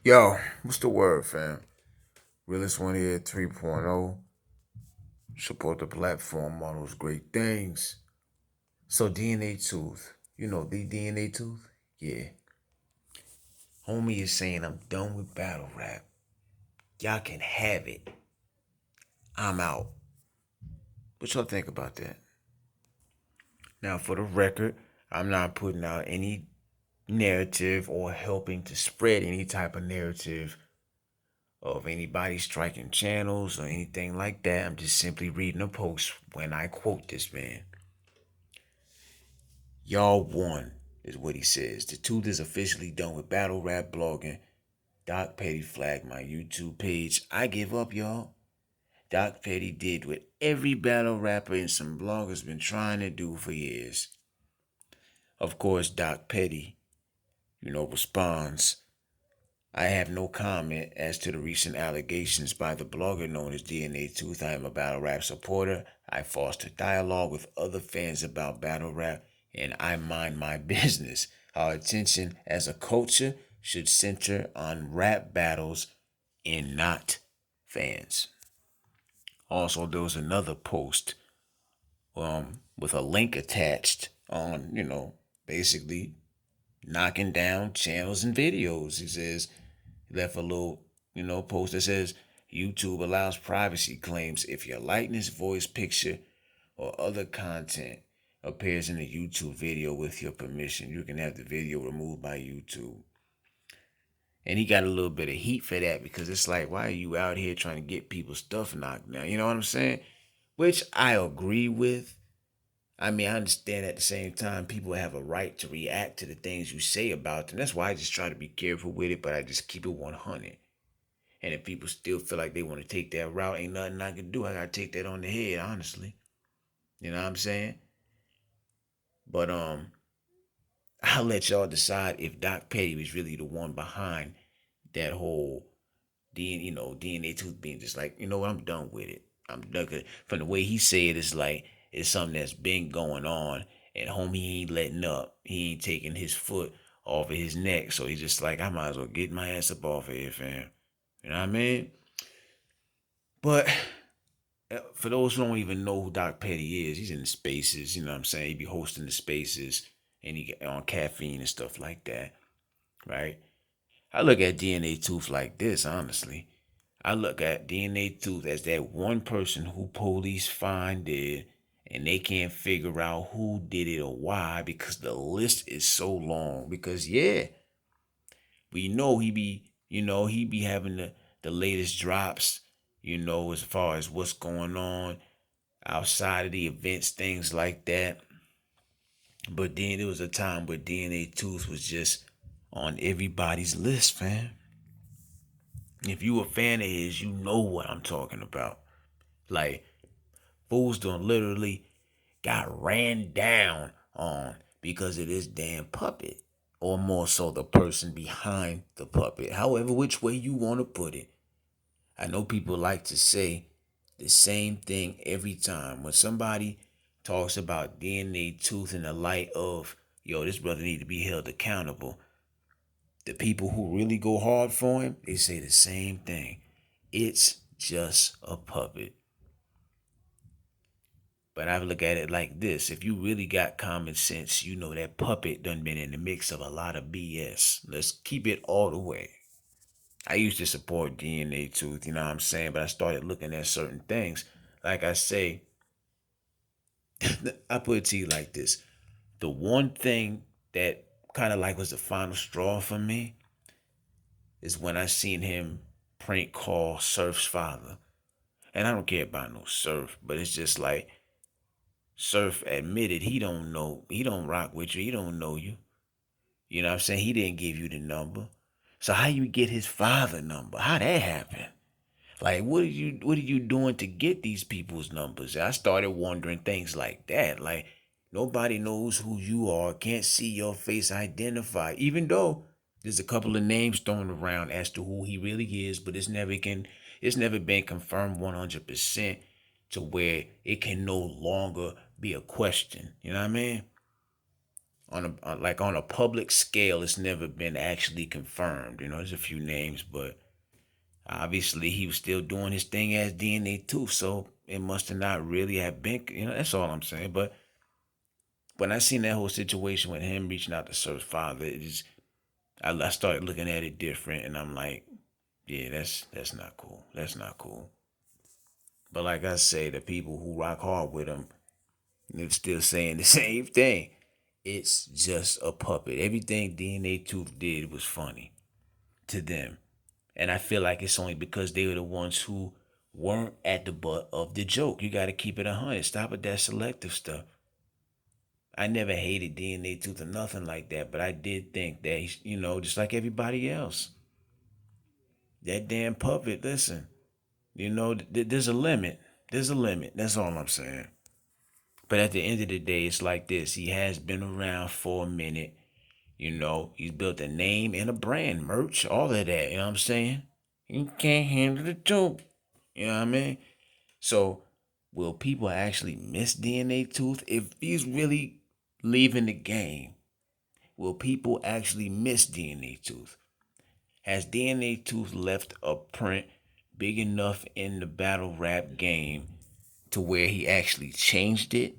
Yo, what's the word, fam? Realest one here, 3.0. Support the platform, all those great things. So DNA Tooth, you know the DNA Tooth? Yeah. Homie is saying I'm done with battle rap. Y'all can have it. I'm out. What y'all think about that? Now, for the record, I'm not putting out any narrative or helping to spread any type of narrative of anybody striking channels or anything like that. I'm just simply reading a post when I quote this man. Y'all won, is what he says. The Tooth is officially done with battle rap blogging. Doc Petty flagged my YouTube page. I give up, y'all. Doc Petty did what every battle rapper and some bloggers been trying to do for years. Of course, Doc Petty, responds, I have no comment as to the recent allegations by the blogger known as DNATooth. I am a battle rap supporter. I foster dialogue with other fans about battle rap, and I mind my business. Our attention as a culture should center on rap battles and not fans. Also, there was another post with a link attached on, basically knocking down channels and videos. He says, he left a little, post that says, YouTube allows privacy claims if your likeness, voice, picture, or other content appears in a YouTube video with your permission. You can have the video removed by YouTube. And he got a little bit of heat for that because it's like, why are you out here trying to get people's stuff knocked down? You know what I'm saying? Which I agree with. I mean, I understand at the same time people have a right to react to the things you say about them. That's why I just try to be careful with it, but I just keep it 100. And if people still feel like they want to take that route, ain't nothing I can do. I gotta take that on the head, honestly. You know what I'm saying? But I'll let y'all decide if Doc Petty was really the one behind that whole DNA tooth being just like, you know what, I'm done with it. I'm done. From the way he said, it's like it's something that's been going on, and homie ain't letting up. He ain't taking his foot off of his neck, so he's just like, I might as well get my ass up off of here, fam. You know what I mean? But for those who don't even know who Doc Petty is, he's in the spaces. You know what I'm saying? He be hosting the spaces, and he get on caffeine and stuff like that, right? I look at DNA Tooth like this, honestly. I look at DNATooth as that one person who police find dead and they can't figure out who did it or why because the list is so long. Because yeah, we know he be having the latest drops, as far as what's going on outside of the events, things like that. But then there was a time where DNATooth was just on everybody's list, fam. If you a fan of his, you know what I'm talking about. Like, fools done literally got ran down on because of this damn puppet. Or more so the person behind the puppet. However, which way you want to put it. I know people like to say the same thing every time. When somebody talks about DNATooth in the light of, yo, this brother need to be held accountable. The people who really go hard for him, they say the same thing. It's just a puppet. But I look at it like this. If you really got common sense, you know that puppet done been in the mix of a lot of BS. Let's keep it all the way. I used to support DNATooth, you know what I'm saying? But I started looking at certain things. Like I say, I put it to you like this. The one thing that kind of like was the final straw for me is when I seen him prank call Surf's father. And I don't care about no Surf, but it's just like Surf admitted he don't rock with you, he don't know you. You know what I'm saying? He didn't give you the number. So how you get his father number? How that happen? Like what are you doing to get these people's numbers? I started wondering things like that. Like nobody knows who you are, can't see your face identify, even though there's a couple of names thrown around as to who he really is, but it's never been confirmed 100% to where it can no longer be a question. You know what I mean? like on a public scale, it's never been actually confirmed. You know, there's a few names, but obviously he was still doing his thing as DNATOOth, so it must have not really have been. You know, that's all I'm saying. But when I seen that whole situation with him reaching out to Surf's father, it just I started looking at it different, and I'm like, yeah, that's not cool. That's not cool. But like I say, the people who rock hard with him, they're still saying the same thing. It's just a puppet. Everything DNATooth did was funny to them. And I feel like it's only because they were the ones who weren't at the butt of the joke. You got to keep it 100. Stop with that selective stuff. I never hated DNATooth or nothing like that, but I did think that, just like everybody else, that damn puppet, listen, there's a limit. There's a limit. That's all I'm saying. But at the end of the day, it's like this. He has been around for a minute. He's built a name and a brand, merch, all of that. You know what I'm saying? You can't handle the joke. You know what I mean? So, will people actually miss DNATooth if he's really leaving the game? Will people actually miss DNATooth? Has DNATooth left a print big enough in the battle rap game to where he actually changed it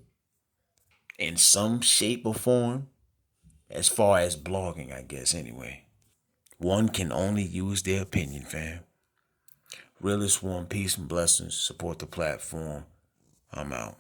in some shape or form? As far as blogging, I guess, anyway. One can only use their opinion, fam. Realest one, peace and blessings. Support the platform. I'm out.